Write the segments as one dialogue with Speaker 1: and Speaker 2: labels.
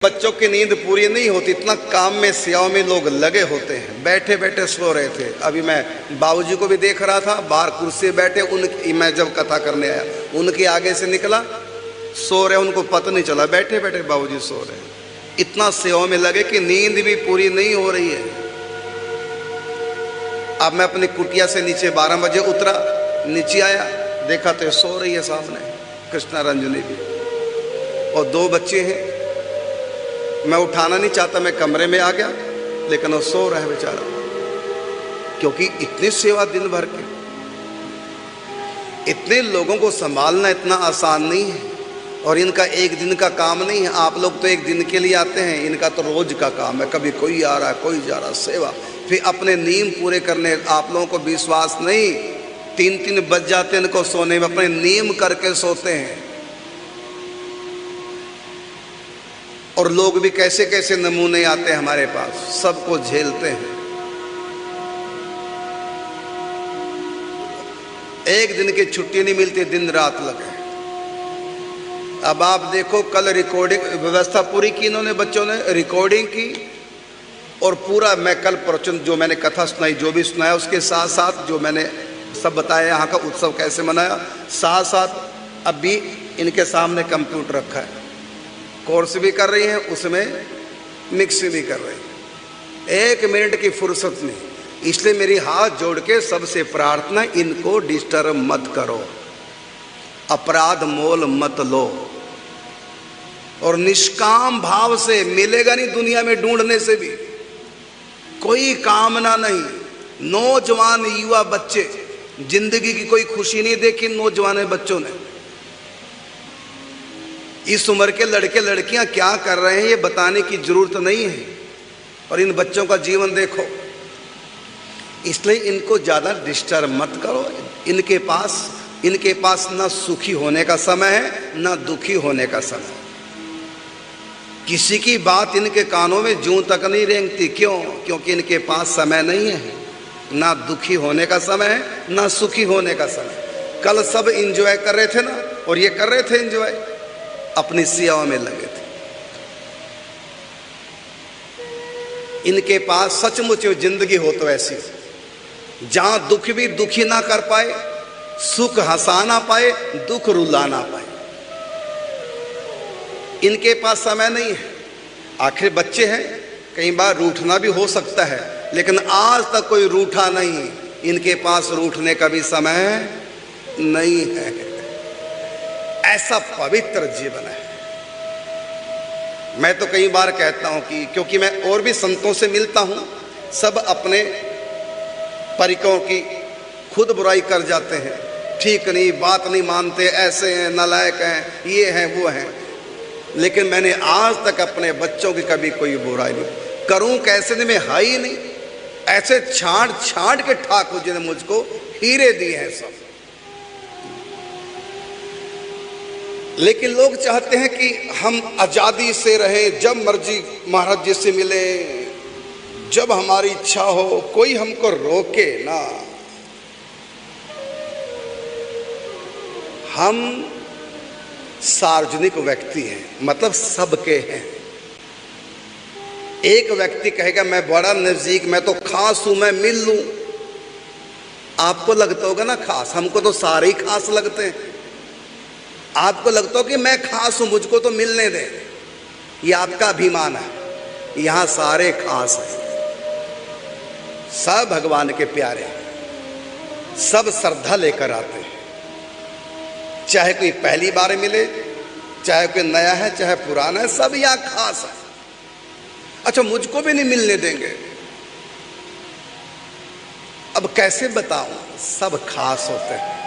Speaker 1: बच्चों की नींद पूरी नहीं होती, इतना काम में सेवा में लोग लगे होते हैं। बैठे बैठे सो रहे थे। अभी मैं बाबूजी को भी देख रहा था, बाहर कुर्सी बैठे, उनकी मैं जब कथा करने आया उनके आगे से निकला, सो रहे, उनको पता नहीं चला, बैठे बैठे बाबूजी सो रहे। इतना सेवा में लगे कि नींद भी पूरी नहीं हो रही है। अब मैं अपनी कुटिया से नीचे 12 बजे उतरा, नीचे आया, देखा तो सो रही है सामने कृष्णा रंजनी भी, और 2 बच्चे हैं। मैं उठाना नहीं चाहता, मैं कमरे में आ गया, लेकिन वो सो रहा है बेचारा, क्योंकि इतनी सेवा दिन भर की, इतने लोगों को संभालना इतना आसान नहीं है, और इनका एक दिन का काम नहीं है। आप लोग तो एक दिन के लिए आते हैं, इनका तो रोज का काम है। कभी कोई आ रहा है, कोई जा रहा है, सेवा, फिर अपने नियम पूरे करने। आप लोगों को विश्वास नहीं, 3-3 बज जाते हैं इनको सोने में, अपने नियम करके सोते हैं। और लोग भी कैसे कैसे नमूने आते हैं हमारे पास, सबको झेलते हैं। एक दिन की छुट्टी नहीं मिलती, दिन रात लगे। अब आप देखो, कल रिकॉर्डिंग व्यवस्था पूरी की इन्होंने, बच्चों ने रिकॉर्डिंग की, और पूरा मैं कल प्रवचन जो मैंने कथा सुनाई, जो भी सुनाया, उसके साथ साथ जो मैंने सब बताया, यहाँ का उत्सव कैसे मनाया, साथ साथ अब भी इनके सामने कंप्यूटर रखा है, कोर्स भी कर रही हैं, उसमें मिक्स भी कर रही हैं। 1 मिनट की फुर्सत नहीं। इसलिए मेरी हाथ जोड़ के सबसे प्रार्थना, इनको डिस्टर्ब मत करो, अपराध मोल मत लो, और निष्काम भाव से मिलेगा नहीं दुनिया में, ढूंढने से भी कोई कामना नहीं। नौजवान युवा बच्चे, जिंदगी की कोई खुशी नहीं देखी नौजवान बच्चों ने। इस उम्र के लड़के लड़कियां क्या कर रहे हैं ये बताने की जरूरत नहीं है, और इन बच्चों का जीवन देखो। इसलिए इनको ज्यादा डिस्टर्ब मत करो। इनके पास ना सुखी होने का समय है, ना दुखी होने का समय। किसी की बात इनके कानों में जूं तक नहीं रेंगती। क्यों? क्योंकि इनके पास समय नहीं है, ना दुखी होने का समय है, ना सुखी होने का समय। कल सब इंजॉय कर रहे थे ना, और ये कर रहे थे इंजॉय, अपनी सेवा में लगे थे। इनके पास सचमुच जिंदगी हो तो ऐसी, जहां दुख भी दुखी ना कर पाए, सुख हंसा ना पाए, दुख रुला ना पाए। इनके पास समय नहीं है। आखिर बच्चे हैं, कई बार रूठना भी हो सकता है, लेकिन आज तक कोई रूठा नहीं। इनके पास रूठने का भी समय नहीं है। ऐसा पवित्र जीवन है। मैं तो कई बार कहता हूं कि, क्योंकि मैं और भी संतों से मिलता हूं, सब अपने परिकों की खुद बुराई कर जाते हैं, ठीक नहीं, बात नहीं मानते, ऐसे हैं, नालायक हैं, ये हैं, वो हैं। लेकिन मैंने आज तक अपने बच्चों की कभी कोई बुराई नहीं। करूं कैसे? नहीं, मैं है ही नहीं। ऐसे छांट छांट के ठाकुर जी ने मुझको हीरे दिए हैं सब। लेकिन लोग चाहते हैं कि हम आजादी से रहें, जब मर्जी महाराज जी से मिले, जब हमारी इच्छा हो, कोई हमको रोके ना। हम सार्वजनिक व्यक्ति हैं, मतलब सबके हैं। एक व्यक्ति कहेगा मैं बड़ा नजदीक, मैं तो खास हूं, मैं मिल लूं। आपको लगता होगा ना खास, हमको तो सारे ही खास लगते हैं। आपको लगता हो कि मैं खास हूं, मुझको तो मिलने दे, ये आपका अभिमान है। यहां सारे खास हैं, सब भगवान के प्यारे, सब श्रद्धा लेकर आते हैं। चाहे कोई पहली बार मिले, चाहे कोई नया है, चाहे पुराना है, सब यहां खास है। अच्छा, मुझको भी नहीं मिलने देंगे, अब कैसे बताऊं? सब खास होते हैं।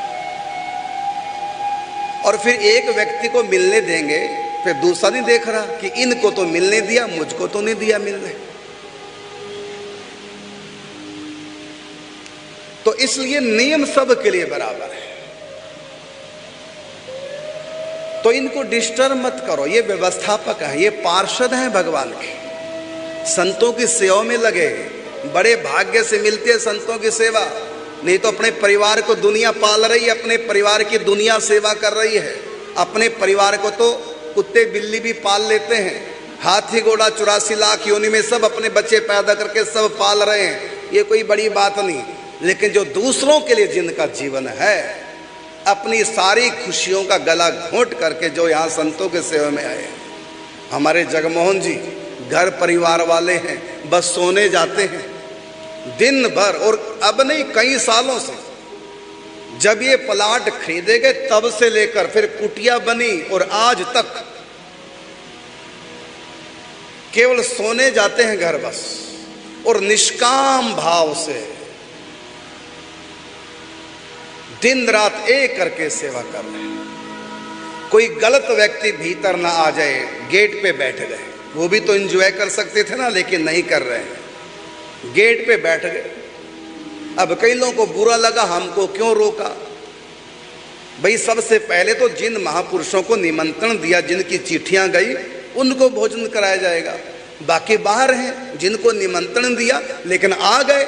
Speaker 1: और फिर एक व्यक्ति को मिलने देंगे, फिर दूसरा नहीं देख रहा कि इनको तो मिलने दिया, मुझको तो नहीं दिया मिलने। तो इसलिए नियम सब के लिए बराबर है। तो इनको डिस्टर्ब मत करो। ये व्यवस्थापक है, ये पार्षद हैं भगवान के, संतों की सेवा में लगे। बड़े भाग्य से मिलती है संतों की सेवा, नहीं तो अपने परिवार को दुनिया पाल रही है, अपने परिवार की दुनिया सेवा कर रही है। अपने परिवार को तो कुत्ते बिल्ली भी पाल लेते हैं, हाथी घोड़ा 84 लाख योनि में सब अपने बच्चे पैदा करके सब पाल रहे हैं, ये कोई बड़ी बात नहीं। लेकिन जो दूसरों के लिए जिनका जीवन है, अपनी सारी खुशियों का गला घोंट करके जो यहाँ संतों के सेवा में आए, हमारे जगमोहन जी घर परिवार वाले हैं, बस सोने जाते हैं दिन भर। और अब नहीं, कई सालों से, जब ये प्लाट खरीदे गए तब से लेकर फिर कुटिया बनी और आज तक केवल सोने जाते हैं घर बस, और निष्काम भाव से दिन रात एक करके सेवा कर रहे हैं। कोई गलत व्यक्ति भीतर ना आ जाए, गेट पे बैठ गए, वो भी तो एंजॉय कर सकते थे ना, लेकिन नहीं कर रहे हैं, गेट पे बैठ गए। अब कई लोगों को बुरा लगा, हमको क्यों रोका? भाई सबसे पहले तो जिन महापुरुषों को निमंत्रण दिया, जिनकी चिट्ठियां गई, उनको भोजन कराया जाएगा। बाकी बाहर हैं, जिनको निमंत्रण दिया लेकिन आ गए,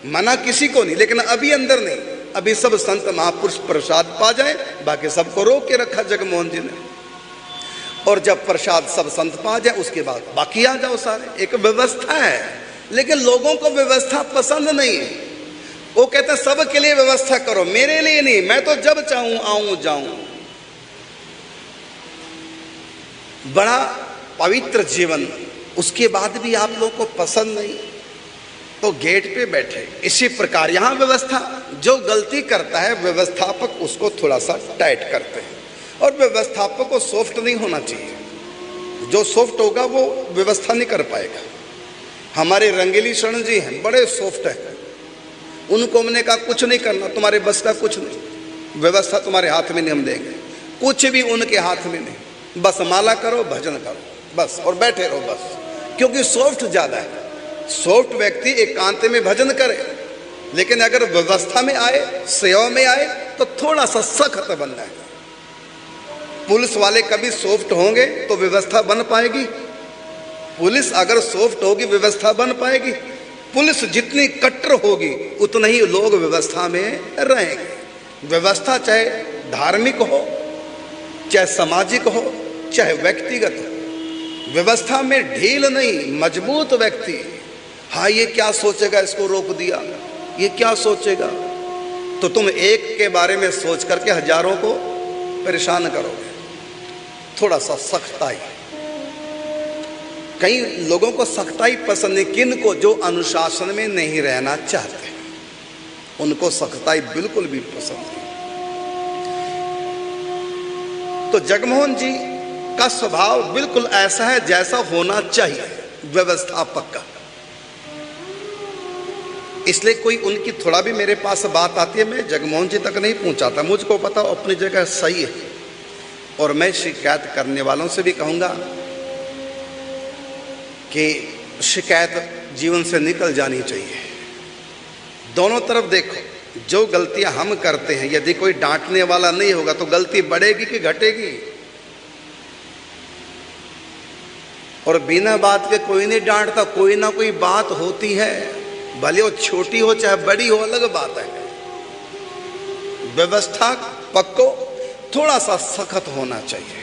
Speaker 1: मना किसी को नहीं, लेकिन अभी अंदर नहीं। अभी सब संत महापुरुष प्रसाद पा जाए, बाकी सबको रोक के रखा जगमोहन जी ने। और जब प्रसाद सब संत पा जाए, उसके बाद बाकी आ जाओ सारे। एक व्यवस्था है, लेकिन लोगों को व्यवस्था पसंद नहीं है। वो कहते हैं सबके लिए व्यवस्था करो, मेरे लिए नहीं, मैं तो जब चाहूं आऊं जाऊं। बड़ा पवित्र जीवन, उसके बाद भी आप लोगों को पसंद नहीं तो गेट पे बैठे। इसी प्रकार यहां व्यवस्था, जो गलती करता है व्यवस्थापक उसको थोड़ा सा टाइट करते हैं, और व्यवस्थापक को सॉफ्ट नहीं होना चाहिए। जो सॉफ्ट होगा वो व्यवस्था नहीं कर पाएगा। हमारे रंगीली शरण जी हैं, बड़े सॉफ्ट हैं, उनको हमने कहा कुछ नहीं करना, तुम्हारे बस का कुछ नहीं, व्यवस्था तुम्हारे हाथ में नहीं हम देंगे, कुछ भी उनके हाथ में नहीं, बस माला करो, भजन करो बस, और बैठे रहो बस। क्योंकि सॉफ्ट ज्यादा है। सॉफ्ट व्यक्ति एकांत में भजन करे, लेकिन अगर व्यवस्था में आए, सेवा में आए, तो थोड़ा सा सख्त बनना है। पुलिस वाले कभी सॉफ्ट होंगे तो व्यवस्था बन पाएगी? पुलिस अगर सॉफ्ट होगी व्यवस्था बन पाएगी? पुलिस जितनी कट्टर होगी उतना ही लोग व्यवस्था में रहेंगे। व्यवस्था चाहे धार्मिक हो, चाहे सामाजिक हो, चाहे व्यक्तिगत हो, व्यवस्था में ढील नहीं, मजबूत व्यक्ति। हाँ, ये क्या सोचेगा, इसको रोक दिया, ये क्या सोचेगा, तो तुम एक के बारे में सोच करके हजारों को परेशान करोगे। थोड़ा सा सख्ताई, कई लोगों को सख्ताई पसंद है, किन को? जो अनुशासन में नहीं रहना चाहते, उनको सख्ताई बिल्कुल भी पसंद नहीं। तो जगमोहन जी का स्वभाव बिल्कुल ऐसा है जैसा होना चाहिए व्यवस्थापक का। इसलिए कोई उनकी थोड़ा भी मेरे पास बात आती है, मैं जगमोहन जी तक नहीं पहुंचाता, मुझको पता अपनी जगह सही है। और मैं शिकायत करने वालों से भी कहूंगा कि शिकायत जीवन से निकल जानी चाहिए। दोनों तरफ देखो, जो गलतियां हम करते हैं, यदि कोई डांटने वाला नहीं होगा तो गलती बढ़ेगी कि घटेगी? और बिना बात के कोई नहीं डांटता, कोई ना कोई बात होती है, भले वो छोटी हो चाहे बड़ी हो, अलग बात है। व्यवस्था पक्को थोड़ा सा सख्त होना चाहिए,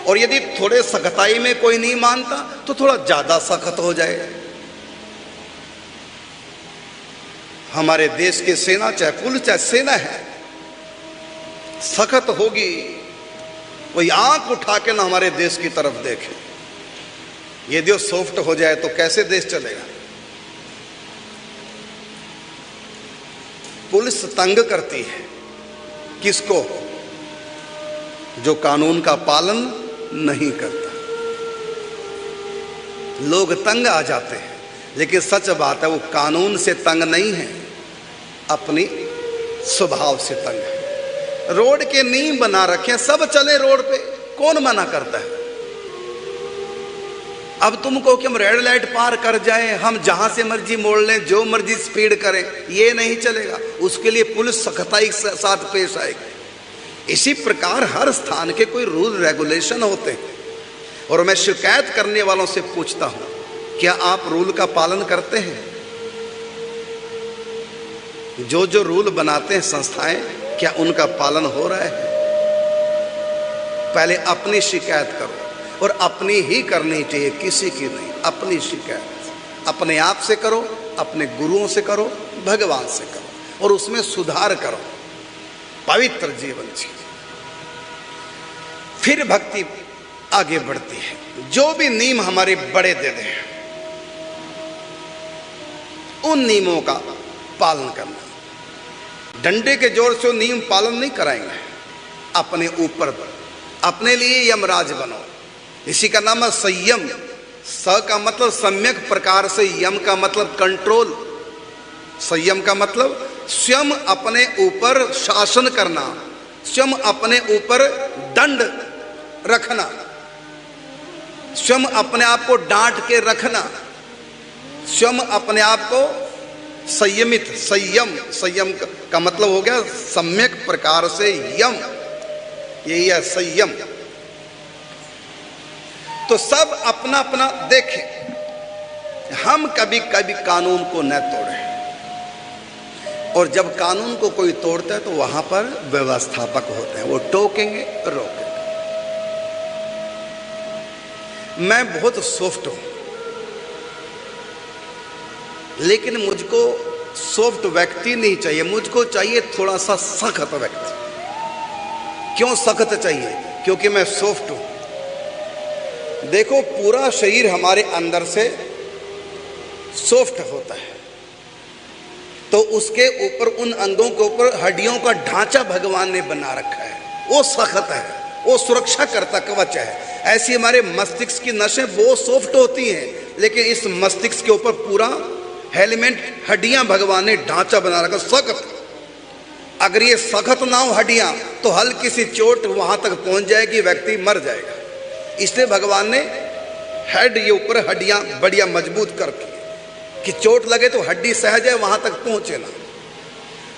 Speaker 1: और यदि थोड़े सख्ताई में कोई नहीं मानता तो थोड़ा ज्यादा सख्त हो जाए। हमारे देश की सेना, चाहे पुलिस चाहे सेना है, सख्त होगी, वही आंख उठा के ना हमारे देश की तरफ देखे। यदि वो सॉफ्ट हो जाए तो कैसे देश चलेगा? पुलिस तंग करती है किसको? जो कानून का पालन नहीं करता। लोग तंग आ जाते हैं, लेकिन सच बात है वो कानून से तंग नहीं है, अपनी स्वभाव से तंग है। रोड के नियम बना रखे हैं, सब चले रोड पे, कौन मना करता है? अब तुमको कि हम रेड लाइट पार कर जाएं, हम जहां से मर्जी मोड़ लें, जो मर्जी स्पीड करें, ये नहीं चलेगा। उसके लिए पुलिस सख्ताई के साथ पेश आएगी। इसी प्रकार हर स्थान के कोई रूल रेगुलेशन होते हैं, और मैं शिकायत करने वालों से पूछता हूं, क्या आप रूल का पालन करते हैं? जो जो रूल बनाते हैं संस्थाएं, क्या उनका पालन हो रहा है? पहले अपनी शिकायत करो, और अपनी ही करनी चाहिए, किसी की नहीं। अपनी शिकायत अपने आप से करो, अपने गुरुओं से करो, भगवान से करो और उसमें सुधार करो, पवित्र जीवन जियो। फिर भक्ति आगे बढ़ती है। जो भी नियम हमारे बड़े दे दें, उन नियमों का पालन करना। डंडे के जोर से वो नियम पालन नहीं कराएंगे, अपने ऊपर अपने लिए यमराज बनो। इसी का नाम है संयम। स का मतलब सम्यक प्रकार से, यम का मतलब कंट्रोल। संयम का मतलब स्वयं अपने ऊपर शासन करना, स्वयं अपने ऊपर दंड रखना, स्वयं अपने आप को डांट के रखना, स्वयं अपने आप को संयमित। संयम का मतलब हो गया सम्यक प्रकार से यम, यही है संयम। तो सब अपना अपना देखें। हम कभी कभी कानून को न तोड़ें, और जब कानून को कोई तोड़ता है तो वहां पर व्यवस्थापक होते हैं, वो टोकेंगे, रोकेंगे। मैं बहुत सॉफ्ट हूं, लेकिन मुझको सॉफ्ट व्यक्ति नहीं चाहिए, मुझको चाहिए थोड़ा सा सख्त व्यक्ति। क्यों सख्त चाहिए? क्योंकि मैं सॉफ्ट हूं। देखो, पूरा शरीर हमारे अंदर से सॉफ्ट होता है, तो उसके ऊपर, उन अंगों के ऊपर हड्डियों का ढांचा भगवान ने बना रखा है, वो सख्त है, वो सुरक्षा करता कवच है। ऐसी हमारे मस्तिष्क की नसें वो सॉफ्ट होती हैं, लेकिन इस मस्तिष्क के ऊपर पूरा हेलमेट, हड्डियां भगवान ने ढांचा बना रखा सख्त। अगर ये सख्त ना हो हड्डियां, तो हल्की सी चोट वहां तक पहुंच जाएगी, व्यक्ति मर जाएगा। इसलिए भगवान ने हेड ये ऊपर हड्डियां बढ़िया मजबूत करके, कि चोट लगे तो हड्डी सह जाए, वहां तक पहुंचे ना।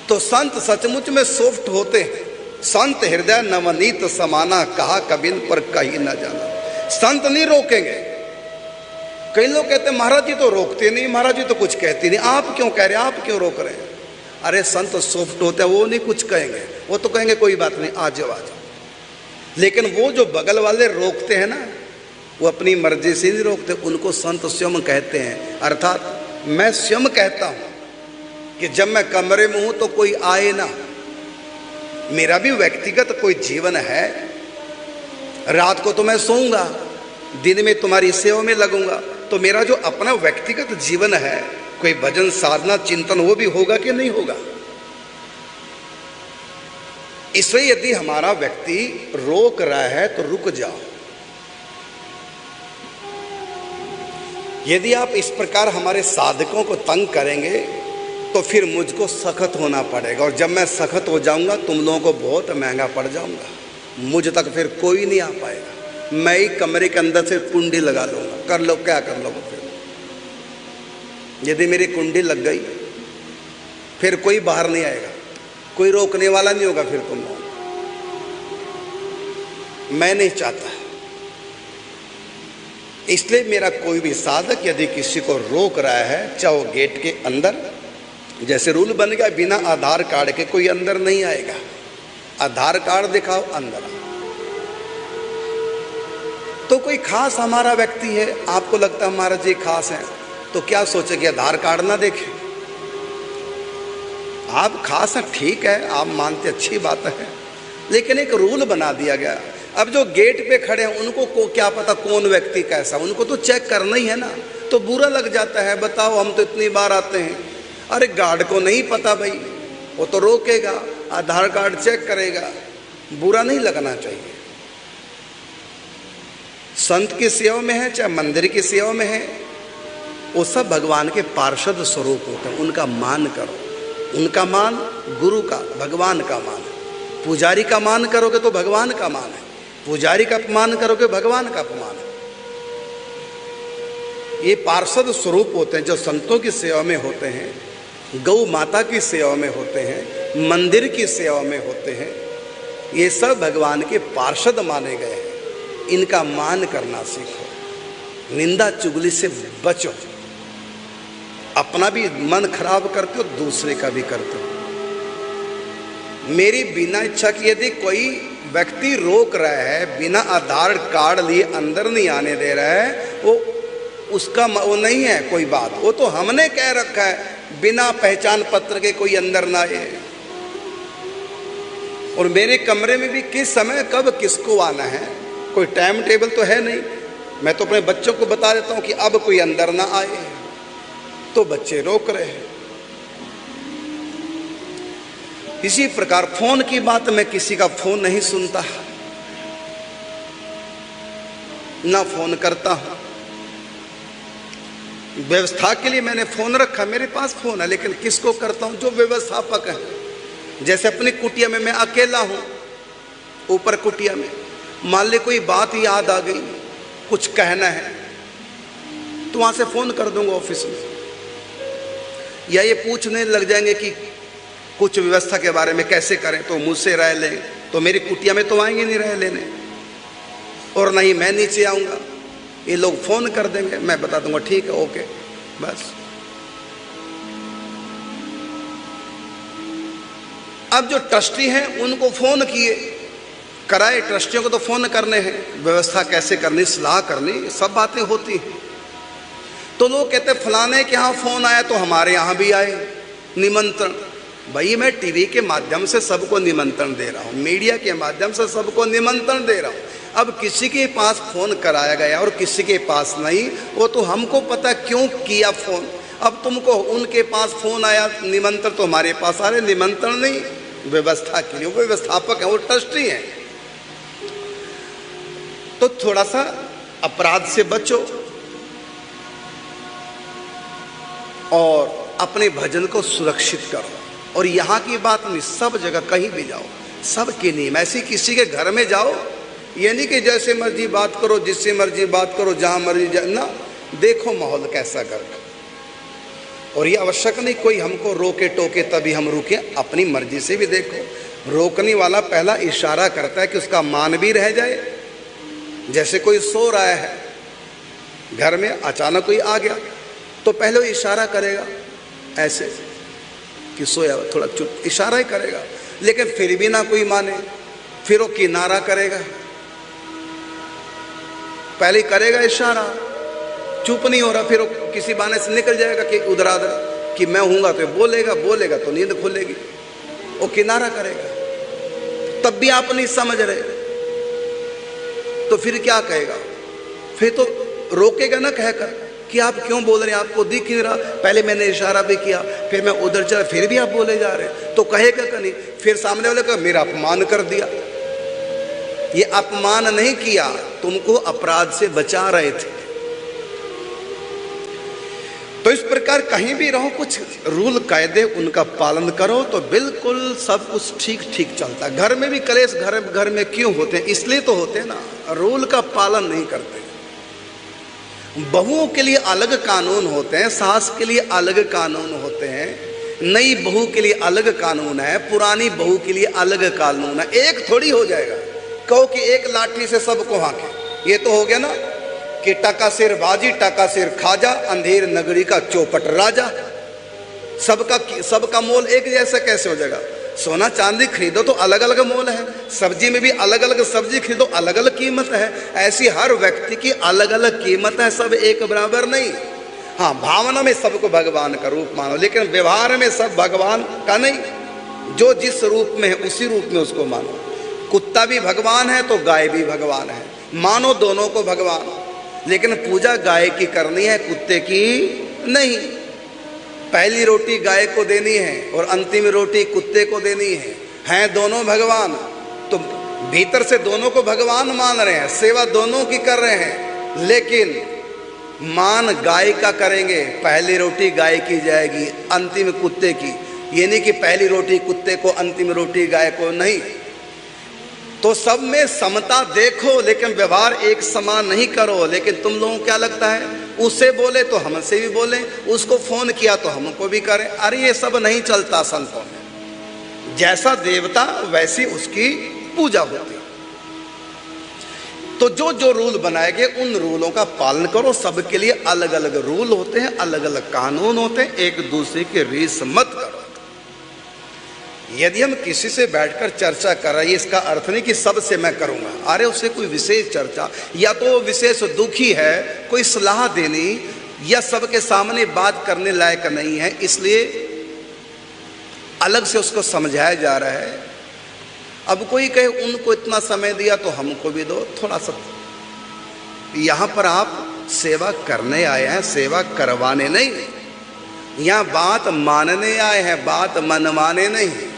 Speaker 1: तो संत सचमुच में सॉफ्ट होते हैं। संत हृदय नवनीत समाना, कहा कबिन पर कहीं न जाना। संत नहीं रोकेंगे। कई लोग कहते हैं महाराज जी तो रोकते नहीं, महाराज जी तो कुछ कहते नहीं, आप क्यों कह रहे हैं, आप क्यों रोक रहे हैं? अरे संत सॉफ्ट होते हैं, वो नहीं कुछ कहेंगे, वो तो कहेंगे कोई बात नहीं, आ जाओ आ जाओ। लेकिन वो जो बगल वाले रोकते हैं ना, वो अपनी मर्जी से नहीं रोकते, उनको संत स्वयं कहते हैं। अर्थात मैं स्वयं कहता हूं कि जब मैं कमरे में हूं तो कोई आए ना, मेरा भी व्यक्तिगत कोई जीवन है। रात को तो मैं सोऊंगा, दिन में तुम्हारी सेवा में लगूंगा, तो मेरा जो अपना व्यक्तिगत जीवन है, कोई भजन साधना चिंतन, वो भी होगा कि नहीं होगा? इसलिए यदि हमारा व्यक्ति रोक रहा है तो रुक जाओ। यदि आप इस प्रकार हमारे साधकों को तंग करेंगे तो फिर मुझको सख्त होना पड़ेगा, और जब मैं सख्त हो जाऊंगा तुम लोगों को बहुत महंगा पड़ जाऊंगा। मुझ तक फिर कोई नहीं आ पाएगा। मैं ही कमरे के अंदर से कुंडी लगा लूंगा, कर लो क्या कर लो। फिर यदि मेरी कुंडी लग गई फिर कोई बाहर नहीं आएगा, कोई रोकने वाला नहीं होगा फिर तुम लोग। मैं नहीं चाहता। इसलिए मेरा कोई भी साधक यदि किसी को रोक रहा है, चाहे वो गेट के अंदर, जैसे रूल बन गया बिना आधार कार्ड के कोई अंदर नहीं आएगा, आधार कार्ड दिखाओ अंदर। तो कोई खास हमारा व्यक्ति है, आपको लगता है हमारा जी खास है, तो क्या सोचे कि आधार कार्ड ना देखें? आप खास हैं, ठीक है, आप मानते, अच्छी बात है, लेकिन एक रूल बना दिया गया। अब जो गेट पे खड़े हैं उनको को क्या पता कौन व्यक्ति कैसा, उनको तो चेक करना ही है ना। तो बुरा लग जाता है, बताओ हम तो इतनी बार आते हैं। अरे गार्ड को नहीं पता भाई, वो तो रोकेगा, आधार कार्ड चेक करेगा, बुरा नहीं लगना चाहिए। संत की सेवा में है चाहे मंदिर की सेवा में है, वो सब भगवान के पार्षद स्वरूप होते हैं, उनका मान करो। उनका मान गुरु का, भगवान का मान। पुजारी का मान करोगे तो भगवान का मान है, पुजारी का अपमान करोगे भगवान का अपमान है। ये पार्षद स्वरूप होते हैं जो संतों की सेवा में होते हैं, गौ माता की सेवा में होते हैं, मंदिर की सेवा में होते हैं। ये सब भगवान के पार्षद माने गए हैं। इनका मान करना सीखो, निंदा चुगली से बचो। अपना भी मन खराब करते हो, दूसरे का भी करते हो। मेरी बिना इच्छा की यदि कोई व्यक्ति रोक रहा है, बिना आधार कार्ड लिए अंदर नहीं आने दे रहा है, वो उसका वो नहीं है कोई बात। वो तो हमने कह रखा है बिना पहचान पत्र के कोई अंदर ना आए। और मेरे कमरे में भी किस समय कब किसको आना है कोई टाइम टेबल तो है नहीं। मैं तो अपने बच्चों को बता देता हूं कि अब कोई अंदर ना आए, तो बच्चे रोक रहे हैं। इसी प्रकार फोन की बात, मैं किसी का फोन नहीं सुनता, ना फोन करता हूं। व्यवस्था के लिए मैंने फोन रखा, मेरे पास फोन है, लेकिन किसको करता हूं? जो व्यवस्थापक है। जैसे अपनी कुटिया में मैं अकेला हूं, ऊपर कुटिया में, मान ले कोई बात याद आ गई, कुछ कहना है, तो वहां से फोन कर दूंगा ऑफिस में, या ये पूछने लग जाएंगे कि कुछ व्यवस्था के बारे में कैसे करें, तो मुझसे राय लें। तो मेरी कुटिया में तो आएंगे नहीं राय लेने, और नहीं मैं नीचे आऊंगा। ये लोग फोन कर देंगे, मैं बता दूंगा ठीक है ओके बस। अब जो ट्रस्टी हैं उनको फोन किए, कराए, ट्रस्टियों को तो फोन करने हैं, व्यवस्था कैसे करनी, सलाह करनी, सब बातें होती हैं। तो लोग कहते फलाने के यहाँ फोन आया तो हमारे यहाँ भी आए निमंत्रण। भाई मैं टीवी के माध्यम से सबको निमंत्रण दे रहा हूँ, मीडिया के माध्यम से सबको निमंत्रण दे रहा हूँ। अब किसी के पास फोन कराया गया और किसी के पास नहीं, वो तो हमको पता क्यों किया फोन। अब तुमको उनके पास फोन आया निमंत्रण, तो हमारे पास आ रहे निमंत्रण नहीं, व्यवस्था के लिए। वो व्यवस्थापक है, वो ट्रस्टी है। तो थोड़ा सा अपराध से बचो और अपने भजन को सुरक्षित करो। और यहाँ की बात नहीं, सब जगह कहीं भी जाओ सबके नियम। ऐसे किसी के घर में जाओ, ये नहीं कि जैसे मर्जी बात करो, जिससे मर्जी बात करो, जहाँ मर्जी ना, देखो माहौल कैसा घर का। और ये आवश्यक नहीं कोई हमको रोके टोके तभी हम रुके, अपनी मर्जी से भी देखो। रोकने वाला पहला इशारा करता है कि उसका मान भी रह जाए। जैसे कोई सो रहा है घर में, अचानक कोई आ गया तो पहले वो इशारा करेगा ऐसे कि सोया, थोड़ा चुप, इशारा ही करेगा। लेकिन फिर भी ना कोई माने, फिर वो किनारा करेगा, पहले करेगा इशारा, चुप नहीं हो रहा, फिर वो किसी बहाने से निकल जाएगा कि उधराधर कि मैं हूँगा, तो बोलेगा, बोलेगा तो नींद खुलेगी, वो किनारा करेगा। तब भी आप नहीं समझ रहे तो फिर क्या कहेगा? फिर तो रोकेगा ना कहकर कि आप क्यों बोल रहे हैं, आपको दिख नहीं रहा, पहले मैंने इशारा भी किया, फिर मैं उधर चला, फिर भी आप बोले जा रहे हैं। तो कहेगा कि नहीं, फिर सामने वाले का मेरा अपमान कर दिया। ये अपमान नहीं किया, तुमको अपराध से बचा रहे थे। तो इस प्रकार कहीं भी रहो, कुछ रूल कायदे उनका पालन करो तो बिल्कुल सब कुछ ठीक ठीक चलता है। घर में भी कलेश घर में क्यों होते हैं? इसलिए तो होते हैं ना, रूल का पालन नहीं करते। बहुओं के लिए अलग कानून होते हैं, सास के लिए अलग कानून होते हैं, नई बहू के लिए अलग कानून है, पुरानी बहू के लिए अलग कानून है। एक थोड़ी हो जाएगा, कहो कि एक लाठी से सबको हाके। ये तो हो गया ना कि टका सिर बाजी टका सिर खाजा, अंधेर नगरी का चौपट राजा। सबका मोल एक जैसा कैसे हो जाएगा? सोना चांदी खरीदो तो अलग अलग मोल है, सब्जी में भी अलग अलग सब्जी खरीदो, अलग अलग कीमत है। ऐसी हर व्यक्ति की अलग अलग कीमत है, सब एक बराबर नहीं। हाँ, भावना में सबको भगवान का रूप मानो, लेकिन व्यवहार में सब भगवान का नहीं। जो जिस रूप में है उसी रूप में उसको मानो। कुत्ता भी भगवान है तो गाय भी भगवान है, मानो दोनों को भगवान। लेकिन पूजा गाय की करनी है, कुत्ते की नहीं। पहली रोटी गाय को देनी है और अंतिम रोटी कुत्ते को देनी है। हैं दोनों भगवान, तो भीतर से दोनों को भगवान मान रहे हैं, सेवा दोनों की कर रहे हैं, लेकिन मान गाय का करेंगे। पहली रोटी गाय की जाएगी, अंतिम कुत्ते की। ये नहीं कि पहली रोटी कुत्ते को, अंतिम रोटी गाय को, नहीं। तो सब में समता देखो, लेकिन व्यवहार एक समान नहीं करो। लेकिन तुम लोगों को क्या लगता है, उससे बोले तो हमसे भी बोले, उसको फोन किया तो हमको भी करें। अरे ये सब नहीं चलता संतों में। जैसा देवता वैसी उसकी पूजा होती। तो जो जो रूल बनाए गए उन रूलों का पालन करो। सबके लिए अलग अलग रूल होते हैं, अलग अलग कानून होते हैं, एक दूसरे के रीस मत करो। यदि हम किसी से बैठकर चर्चा कर रहे हैं, इसका अर्थ नहीं कि सबसे मैं करूंगा। अरे उससे कोई विशेष चर्चा, या तो वो विशेष दुखी है, कोई सलाह देनी या सबके सामने बात करने लायक नहीं है, इसलिए अलग से उसको समझाया जा रहा है। अब कोई कहे उनको इतना समय दिया तो हमको भी दो थोड़ा सा। यहां पर आप सेवा करने आए हैं, सेवा करवाने नहीं। यहां बात मानने आए हैं, बात मनवाने नहीं।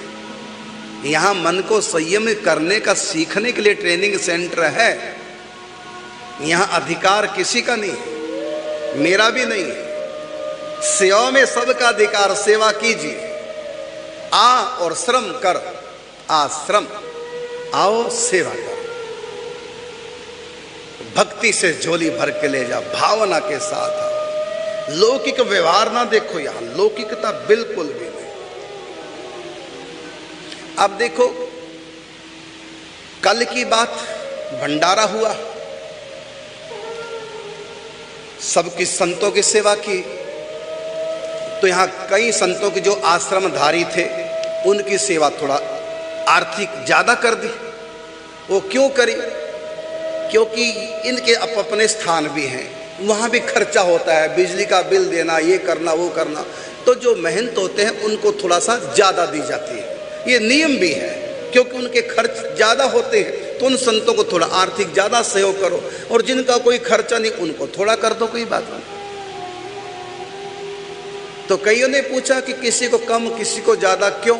Speaker 1: यहां मन को संयम करने का सीखने के लिए ट्रेनिंग सेंटर है। यहां अधिकार किसी का नहीं, मेरा भी नहीं। सेवा में सबका अधिकार, सेवा कीजिए। आ और श्रम कर, आश्रम आओ सेवा कर। भक्ति से झोली भर के ले जा, भावना के साथ आओ। लौकिक व्यवहार ना देखो, यहां लौकिकता बिल्कुल भी नहीं। अब देखो, कल की बात, भंडारा हुआ, सबकी संतों की सेवा की, तो यहां कई संतों के जो आश्रमधारी थे उनकी सेवा थोड़ा आर्थिक ज्यादा कर दी। वो क्यों करी? क्योंकि इनके अपने स्थान भी हैं, वहां भी खर्चा होता है, बिजली का बिल देना, ये करना वो करना, तो जो महंत होते हैं उनको थोड़ा सा ज्यादा दी जाती है। ये नियम भी है, क्योंकि उनके खर्च ज्यादा होते हैं, तो उन संतों को थोड़ा आर्थिक ज्यादा सहयोग करो, और जिनका कोई खर्चा नहीं उनको थोड़ा कर दो, कोई बात नहीं। तो कईयों ने पूछा कि किसी को कम किसी को ज्यादा क्यों?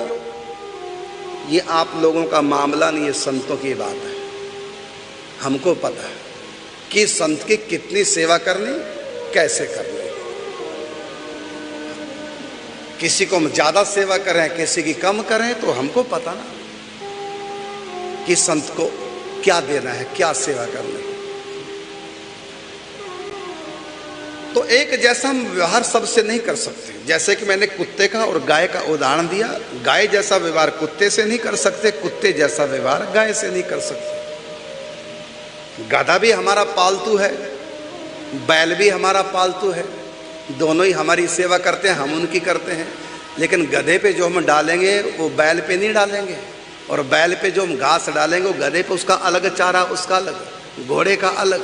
Speaker 1: ये आप लोगों का मामला नहीं, ये संतों की बात है। हमको पता है कि संत की कितनी सेवा करनी, कैसे करनी। किसी को हम ज्यादा सेवा करें, किसी की कम करें, तो हमको पता ना कि संत को क्या देना है, क्या सेवा करनी है। तो एक जैसा हम व्यवहार सबसे नहीं कर सकते। जैसे कि मैंने कुत्ते का और गाय का उदाहरण दिया, गाय जैसा व्यवहार कुत्ते से नहीं कर सकते, कुत्ते जैसा व्यवहार गाय से नहीं कर सकते। गधा भी हमारा पालतू है, बैल भी हमारा पालतू है, दोनों ही हमारी सेवा करते हैं, हम उनकी करते हैं। लेकिन गधे पे जो हम डालेंगे वो बैल पे नहीं डालेंगे, और बैल पे जो हम घास डालेंगे वो गधे पे उसका अलग चारा, उसका अलग, घोड़े का अलग,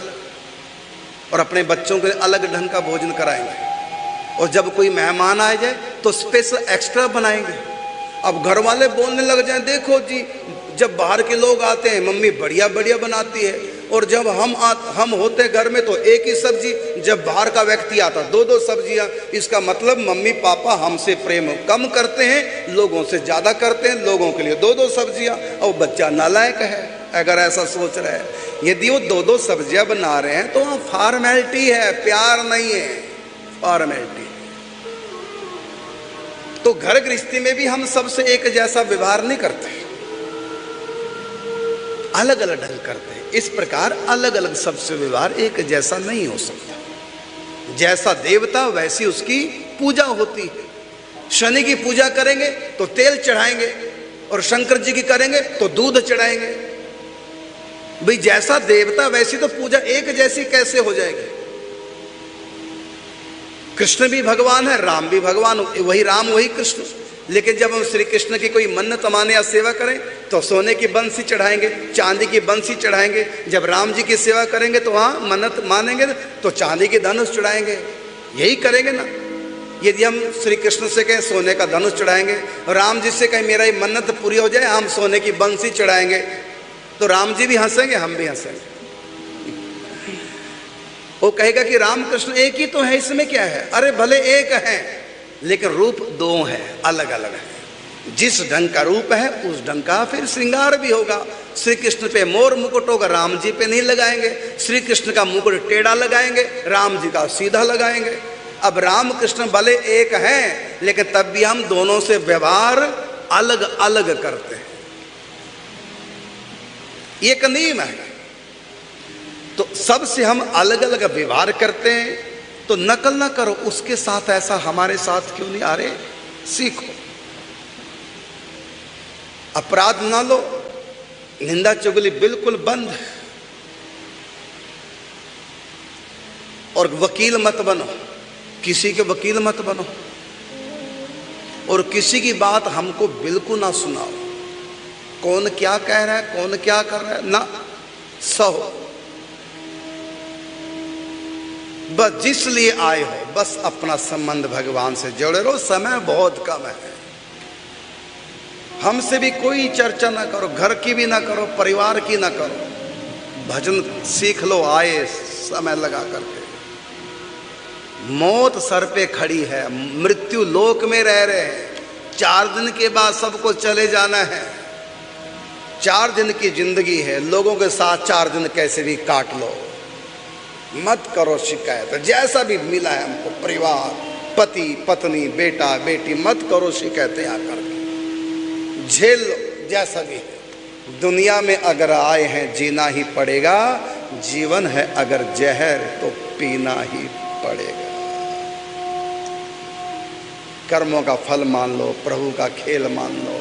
Speaker 1: और अपने बच्चों के लिए अलग ढंग का भोजन कराएंगे। और जब कोई मेहमान आ जाए तो स्पेशल एक्स्ट्रा बनाएंगे। अब घर वाले बोलने लग जाए, देखो जी जब बाहर के लोग आते हैं मम्मी बढ़िया बढ़िया बनाती है, और जब हम होते घर में तो एक ही सब्जी, जब बाहर का व्यक्ति आता दो दो सब्जियां। इसका मतलब मम्मी पापा हमसे प्रेम कम करते हैं, लोगों से ज्यादा करते हैं, लोगों के लिए दो दो सब्जियां। और बच्चा नालायक है अगर ऐसा सोच रहा है। यदि वो दो दो सब्जियां बना रहे हैं तो वहां फॉर्मेलिटी है, प्यार नहीं है, फॉर्मेलिटी। तो घर गृहस्थी में भी हम सबसे एक जैसा व्यवहार नहीं करते, अलग अलग ढंग करते हैं। इस प्रकार अलग अलग सबसे व्यवहार एक जैसा नहीं हो सकता। जैसा देवता वैसी उसकी पूजा होती है। शनि की पूजा करेंगे तो तेल चढ़ाएंगे, और शंकर जी की करेंगे तो दूध चढ़ाएंगे। भाई जैसा देवता वैसी तो पूजा एक जैसी कैसे हो जाएगी? कृष्ण भी भगवान है, राम भी भगवान, वही राम वही कृष्ण। लेकिन जब हम श्री कृष्ण की कोई मन्नत माने या सेवा करें तो सोने की बंसी चढ़ाएंगे, चांदी की बंसी चढ़ाएंगे। जब राम जी की सेवा करेंगे तो वहां मन्नत मानेंगे तो चांदी के धनुष चढ़ाएंगे। यही करेंगे ना। यदि हम श्री कृष्ण से कहें सोने का धनुष चढ़ाएंगे, राम जी से कहें मेरा ये मन्नत पूरी हो जाए, हम सोने की बंसी चढ़ाएंगे, तो राम जी भी हंसेंगे, हम भी हंसेंगे। वो कहेगा कि राम कृष्ण एक ही तो है, इसमें क्या है? अरे भले एक है लेकिन रूप दो है, अलग अलग है। जिस ढंग का रूप है उस ढंग का फिर श्रृंगार भी होगा। श्री कृष्ण पे मोर मुकुट होगा, राम जी पे नहीं लगाएंगे। श्री कृष्ण का मुकुट टेढ़ा लगाएंगे, राम जी का सीधा लगाएंगे। अब राम कृष्ण भले एक हैं लेकिन तब भी हम दोनों से व्यवहार अलग अलग करते हैं। एक नियम है। तो सबसे हम अलग अलग व्यवहार करते हैं, तो नकल ना करो, उसके साथ ऐसा हमारे साथ क्यों नहीं? आ रहे सीखो, अपराध ना लो, निंदा चुगली बिल्कुल बंद, और वकील मत बनो, किसी के वकील मत बनो। और किसी की बात हमको बिल्कुल ना सुनाओ। कौन क्या कह रहा है, कौन क्या कर रहा है, ना सहो। बस जिस लिए आए हो बस अपना संबंध भगवान से जोड़े रहो। समय बहुत कम है, हमसे भी कोई चर्चा ना करो, घर की भी ना करो, परिवार की ना करो। भजन सीख लो आए समय लगा करके। मौत सर पे खड़ी है, मृत्यु लोक में रह रहे हैं। 4 दिन के बाद सबको चले जाना है। 4 दिन की जिंदगी है, लोगों के साथ 4 दिन कैसे भी काट लो। मत करो शिकायत, जैसा भी मिला है हमको, परिवार, पति पत्नी, बेटा बेटी, मत करो शिकायतें आकर के, झेल लो जैसा भी है। दुनिया में अगर आए हैं जीना ही पड़ेगा, जीवन है अगर जहर तो पीना ही पड़ेगा। कर्मों का फल मान लो, प्रभु का खेल मान लो,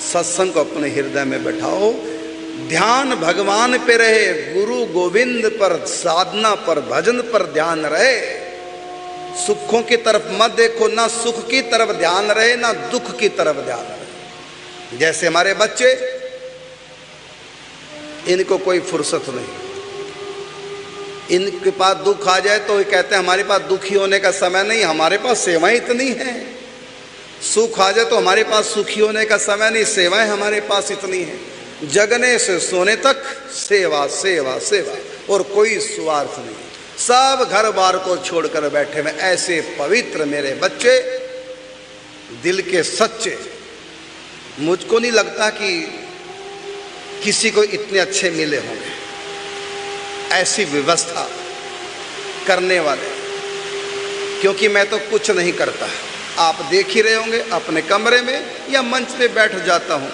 Speaker 1: सत्संग को अपने हृदय में बैठाओ, ध्यान भगवान पे रहे, गुरु गोविंद पर, साधना पर, भजन पर ध्यान रहे। सुखों की तरफ मत देखो, ना सुख की तरफ ध्यान रहे, ना दुख की तरफ ध्यान रहे। जैसे हमारे बच्चे, इनको कोई फुर्सत नहीं, इनके पास दुख आ जाए तो ये कहते हैं हमारे पास दुखी होने का समय नहीं, हमारे पास सेवाएं इतनी हैं। सुख आ जाए तो हमारे पास सुखी होने का समय नहीं, सेवाएं हमारे पास इतनी हैं। जगने से सोने तक सेवा सेवा सेवा, और कोई स्वार्थ नहीं। सब घर बार को छोड़कर बैठे हुए ऐसे पवित्र मेरे बच्चे, दिल के सच्चे। मुझको नहीं लगता कि किसी को इतने अच्छे मिले होंगे ऐसी व्यवस्था करने वाले, क्योंकि मैं तो कुछ नहीं करता। आप देख ही रहे होंगे, अपने कमरे में या मंच पे बैठ जाता हूँ,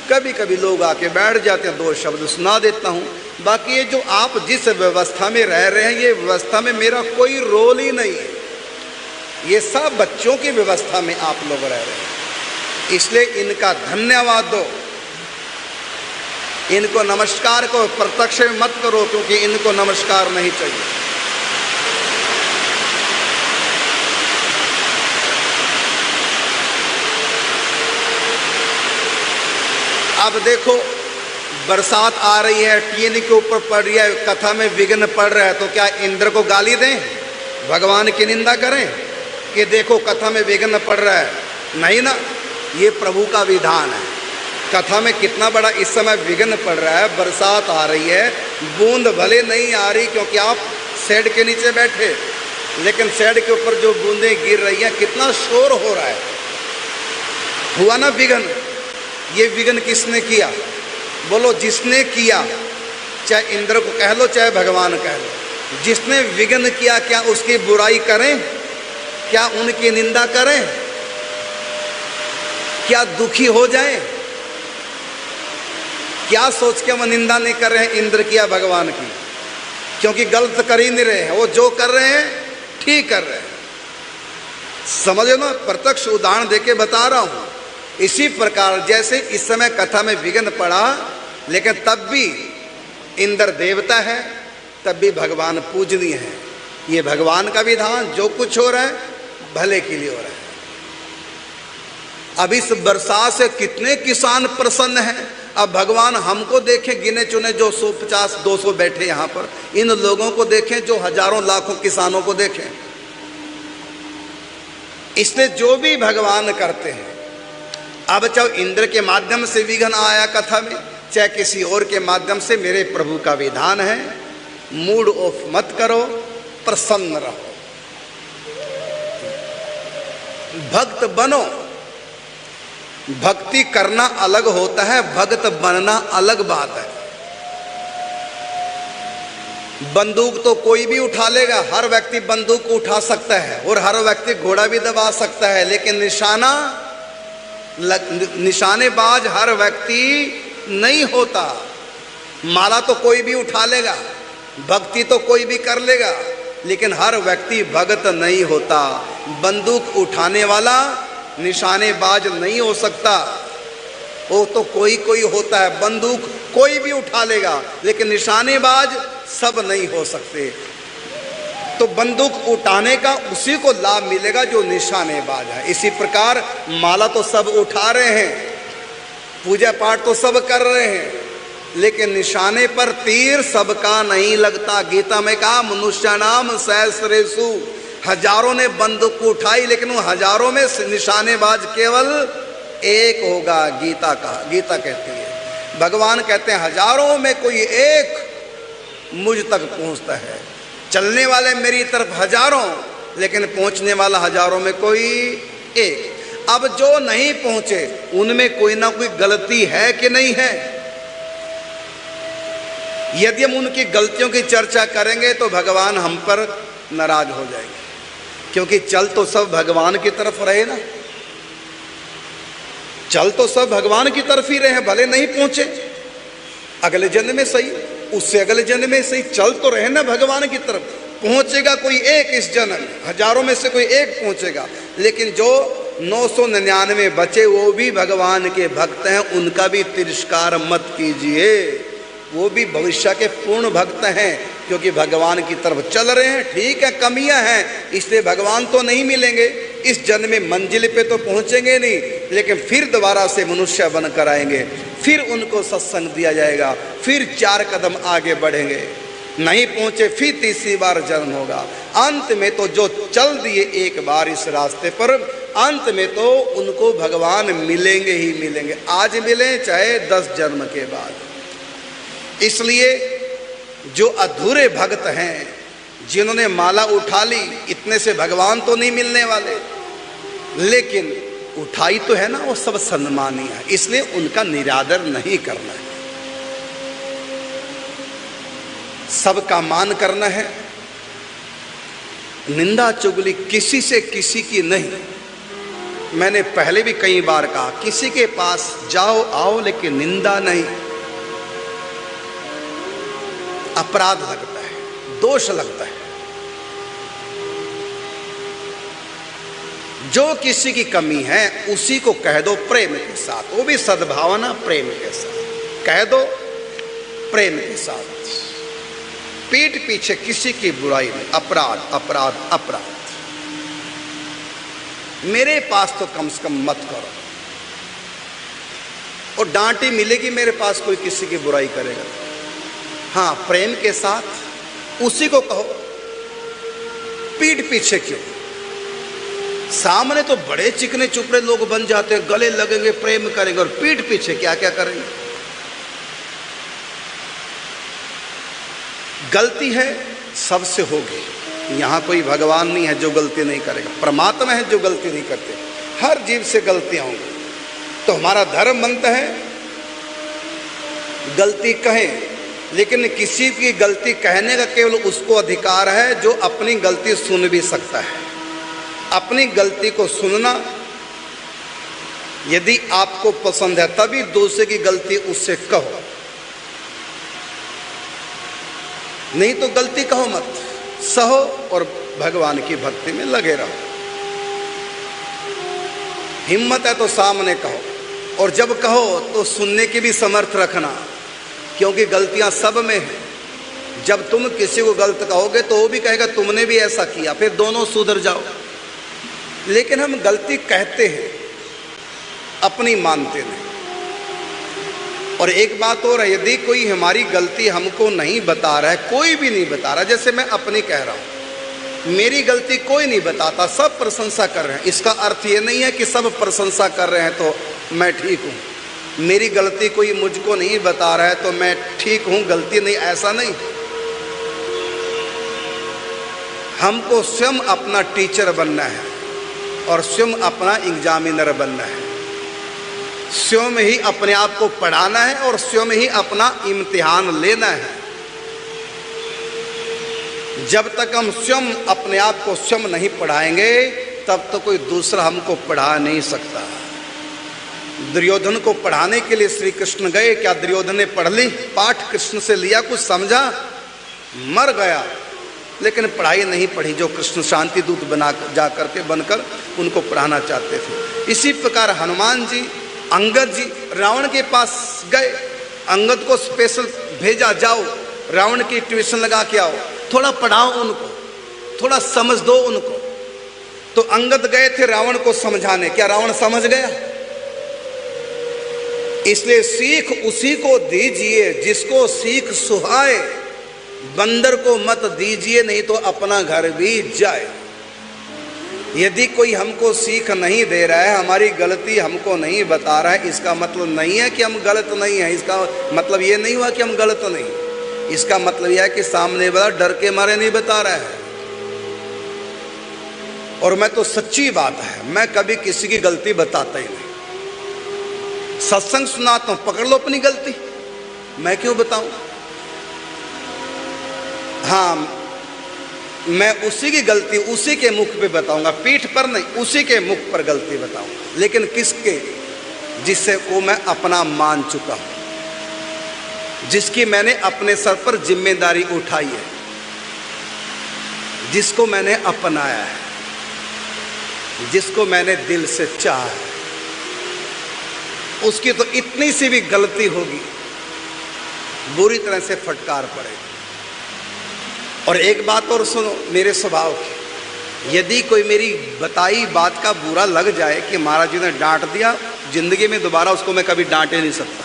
Speaker 1: कभी कभी लोग आके बैठ जाते हैं, 2 शब्द सुना देता हूँ। बाकी ये जो आप जिस व्यवस्था में रह रहे हैं, ये व्यवस्था में मेरा कोई रोल ही नहीं है। ये सब बच्चों की व्यवस्था में आप लोग रह रहे हैं, इसलिए इनका धन्यवाद दो। इनको नमस्कार को प्रत्यक्ष में मत करो, क्योंकि इनको नमस्कार नहीं चाहिए। अब देखो बरसात आ रही है, टीन के ऊपर पड़ रही है, कथा में विघ्न पड़ रहा है, तो क्या इंद्र को गाली दें, भगवान की निंदा करें कि देखो कथा में विघ्न पड़ रहा है? नहीं ना, ये प्रभु का विधान है। कथा में कितना बड़ा इस समय विघ्न पड़ रहा है, बरसात आ रही है, बूंद भले नहीं आ रही क्योंकि आप शेड के नीचे बैठे, लेकिन शेड के ऊपर जो बूंदें गिर रही हैं, कितना शोर हो रहा है। हुआ ना विघ्न? ये विघ्न किसने किया? बोलो जिसने किया, चाहे इंद्र को कह लो चाहे भगवान कह लो, जिसने विघ्न किया, क्या उसकी बुराई करें? क्या उनकी निंदा करें? क्या दुखी हो जाए? क्या सोच के हम निंदा नहीं कर रहे हैं इंद्र की या भगवान की? क्योंकि गलत कर ही नहीं रहे हैं, वो जो कर रहे हैं ठीक कर रहे हैं। समझो ना, प्रत्यक्ष उदाहरण देके बता रहा हूं। इसी प्रकार जैसे इस समय कथा में विघ्न पड़ा, लेकिन तब भी इंद्र देवता है, तब भी भगवान पूजनीय है। ये भगवान का विधान, जो कुछ हो रहा है भले के लिए हो रहा है। अब इस बरसात से कितने किसान प्रसन्न हैं। अब भगवान हमको देखें, गिने चुने जो 150-200 बैठे यहाँ पर, इन लोगों को देखें जो हजारों लाखों किसानों को देखें। इसलिए जो भी भगवान करते हैं, अब चाहे इंद्र के माध्यम से विघ्न आया कथा में, चाहे किसी और के माध्यम से, मेरे प्रभु का विधान है, मूड ऑफ मत करो, प्रसन्न रहो, भक्त बनो। भक्ति करना अलग होता है, भक्त बनना अलग बात है। बंदूक तो कोई भी उठा लेगा, हर व्यक्ति बंदूक को उठा सकता है और हर व्यक्ति घोड़ा भी दबा सकता है, लेकिन निशानेबाज हर व्यक्ति नहीं होता। माला तो कोई भी उठा लेगा, भक्ति तो कोई भी कर लेगा, लेकिन हर व्यक्ति भक्त नहीं होता। बंदूक उठाने वाला निशानेबाज नहीं हो सकता, वो तो कोई कोई होता है। बंदूक कोई भी उठा लेगा, लेकिन निशानेबाज सब नहीं हो सकते। तो तो बंदूक उठाने का उसी को लाभ मिलेगा जो निशानेबाज है। इसी प्रकार माला तो सब उठा रहे हैं, पूजा पाठ तो सब कर रहे हैं, लेकिन निशाने पर तीर सबका नहीं लगता। गीता में कहा मनुष्यानाम सहस्रेषु, हजारों ने बंदूक उठाई लेकिन वो हजारों में निशानेबाज केवल एक होगा। गीता कहती है, भगवान कहते हैं हजारों में कोई एक मुझ तक पहुंचता है। चलने वाले मेरी तरफ हजारों, लेकिन पहुंचने वाला हजारों में कोई एक। अब जो नहीं पहुंचे उनमें कोई ना कोई गलती है कि नहीं है। यदि हम उनकी गलतियों की चर्चा करेंगे तो भगवान हम पर नाराज हो जाएंगे, क्योंकि चल तो सब भगवान की तरफ रहे ना, चल तो सब भगवान की तरफ ही रहे, भले नहीं पहुंचे अगले जन्म में सही, उससे अगले जन्म में सही, चल तो रहे ना भगवान की तरफ। पहुंचेगा कोई एक इस जन्म, हजारों में से कोई एक पहुंचेगा, लेकिन जो 999 बचे वो भी भगवान के भक्त हैं, उनका भी तिरस्कार मत कीजिए। वो भी भविष्य के पूर्ण भक्त हैं, क्योंकि भगवान की तरफ चल रहे हैं। ठीक है, कमियां हैं, इसलिए भगवान तो नहीं मिलेंगे इस जन्म में, मंजिल पे तो पहुंचेंगे नहीं, लेकिन फिर दोबारा से मनुष्य बनकर आएंगे, फिर उनको सत्संग दिया जाएगा, फिर 4 कदम आगे बढ़ेंगे। नहीं पहुंचे फिर तीसरी बार जन्म होगा। अंत में तो जो चल दिए एक बार इस रास्ते पर, अंत में तो उनको भगवान मिलेंगे ही मिलेंगे, आज मिले चाहे 10 जन्म के बाद। इसलिए जो अधूरे भक्त हैं, जिन्होंने माला उठा ली, इतने से भगवान तो नहीं मिलने वाले, लेकिन उठाई तो है ना, वो सब सम्मानीय है, इसलिए उनका निरादर नहीं करना है, सबका मान करना है। निंदा चुगली किसी से किसी की नहीं। मैंने पहले भी कई बार कहा, किसी के पास जाओ आओ लेकिन निंदा नहीं। अपराध लगता है, दोष लगता है। जो किसी की कमी है उसी को कह दो प्रेम के साथ, वो भी सद्भावना प्रेम के साथ कह दो, प्रेम के साथ। पीठ पीछे किसी की बुराई नहीं। अपराध अपराध अपराध, मेरे पास तो कम से कम मत करो। और डांटी मिलेगी मेरे पास कोई किसी की बुराई करेगा, हाँ प्रेम के साथ उसी को कहो। पीठ पीछे क्यों? सामने तो बड़े चिकने चुपड़े लोग बन जाते हैं, गले लगेंगे, प्रेम करेंगे, और पीठ पीछे क्या क्या करेंगे। गलती है सबसे होगी, यहां कोई भगवान नहीं है जो गलती नहीं करेगा, परमात्मा है जो गलती नहीं करते। हर जीव से गलतियां होंगी, तो हमारा धर्म बनता है गलती कहें, लेकिन किसी की गलती कहने का केवल उसको अधिकार है जो अपनी गलती सुन भी सकता है। अपनी गलती को सुनना यदि आपको पसंद है तभी दूसरे की गलती उससे कहो, नहीं तो गलती कहो मत, सहो और भगवान की भक्ति में लगे रहो। हिम्मत है तो सामने कहो, और जब कहो तो सुनने की भी समर्थ रखना, क्योंकि गलतियां सब में है। जब तुम किसी को गलत कहोगे तो वो भी कहेगा तुमने भी ऐसा किया, फिर दोनों सुधर जाओ। लेकिन हम गलती कहते हैं, अपनी मानते नहीं। और एक बात और है, यदि कोई हमारी गलती हमको नहीं बता रहा है, कोई भी नहीं बता रहा, जैसे मैं अपनी कह रहा हूं, मेरी गलती कोई नहीं बताता, सब प्रशंसा कर रहे हैं, इसका अर्थ ये नहीं है कि सब प्रशंसा कर रहे हैं तो मैं ठीक हूं। मेरी गलती कोई मुझको नहीं बता रहा है तो मैं ठीक हूं, गलती नहीं, ऐसा नहीं। हमको स्वयं अपना टीचर बनना है और स्वयं अपना एग्जामिनर बनना है, स्वयं ही अपने आप को पढ़ाना है और स्वयं ही अपना इम्तिहान लेना है। जब तक हम स्वयं अपने आप को स्वयं नहीं पढ़ाएंगे तब तो कोई दूसरा हमको पढ़ा नहीं सकता। दुर्योधन को पढ़ाने के लिए श्री कृष्ण गए, क्या दुर्योधन ने पढ़ ली पाठ, कृष्ण से लिया, कुछ समझा, मर गया, लेकिन पढ़ाई नहीं पढ़ी जो कृष्ण शांति दूत बना जा करके बनकर उनको पढ़ाना चाहते थे। इसी प्रकार हनुमान जी, अंगद जी रावण के पास गए, अंगद को स्पेशल भेजा, जाओ रावण की ट्यूशन लगा के आओ, थोड़ा पढ़ाओ उनको। थोड़ा समझ दो उनको। तो अंगद गए थे रावण को समझाने, क्या रावण समझ गया? इसलिए सीख उसी को दीजिए जिसको सीख सुहाए, बंदर को मत दीजिए नहीं तो अपना घर भी जाए। यदि कोई हमको सीख नहीं दे रहा है, हमारी गलती हमको नहीं बता रहा है, इसका मतलब नहीं है कि हम गलत नहीं है। इसका मतलब ये नहीं हुआ कि हम गलत नहीं, इसका मतलब यह है कि सामने वाला डर के मारे नहीं बता रहा है। और मैं तो सच्ची बात है, मैं कभी किसी की गलती बताता ही नहीं। सत्संग सुनाता हूं, पकड़ लो अपनी गलती, मैं क्यों बताऊं? हाँ, मैं उसी की गलती उसी के मुख पे बताऊंगा, पीठ पर नहीं, उसी के मुख पर गलती बताऊंगा। लेकिन किसके? जिससे को मैं अपना मान चुका हूं, जिसकी मैंने अपने सर पर जिम्मेदारी उठाई है, जिसको मैंने अपनाया है, जिसको मैंने दिल से चाहा है। उसकी तो इतनी सी भी गलती होगी, बुरी तरह से फटकार पड़ेगी। और एक बात और सुनो मेरे स्वभाव की, यदि कोई मेरी बताई बात का बुरा लग जाए कि महाराज जी ने डांट दिया, जिंदगी में दोबारा उसको मैं कभी डांट ही नहीं सकता।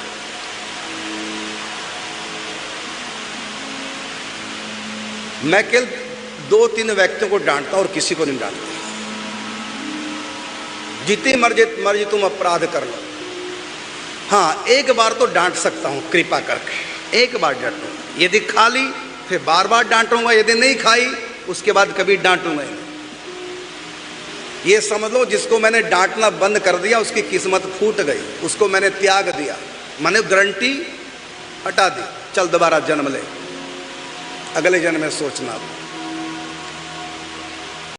Speaker 1: मैं केवल 2-3 व्यक्तियों को डांटता और किसी को नहीं डांटता। जितनी मर्जी तुम अपराध कर लो, हाँ एक बार तो डांट सकता हूं कृपा करके, एक बार डांटूंगा। यदि खा ली फिर बार बार डांटूंगा, यदि नहीं खाई उसके बाद कभी डांटूंगा ही नहीं। ये समझ लो जिसको मैंने डांटना बंद कर दिया उसकी किस्मत फूट गई, उसको मैंने त्याग दिया, मैंने गारंटी हटा दी, चल दोबारा जन्म ले, अगले जन्म में सोचना।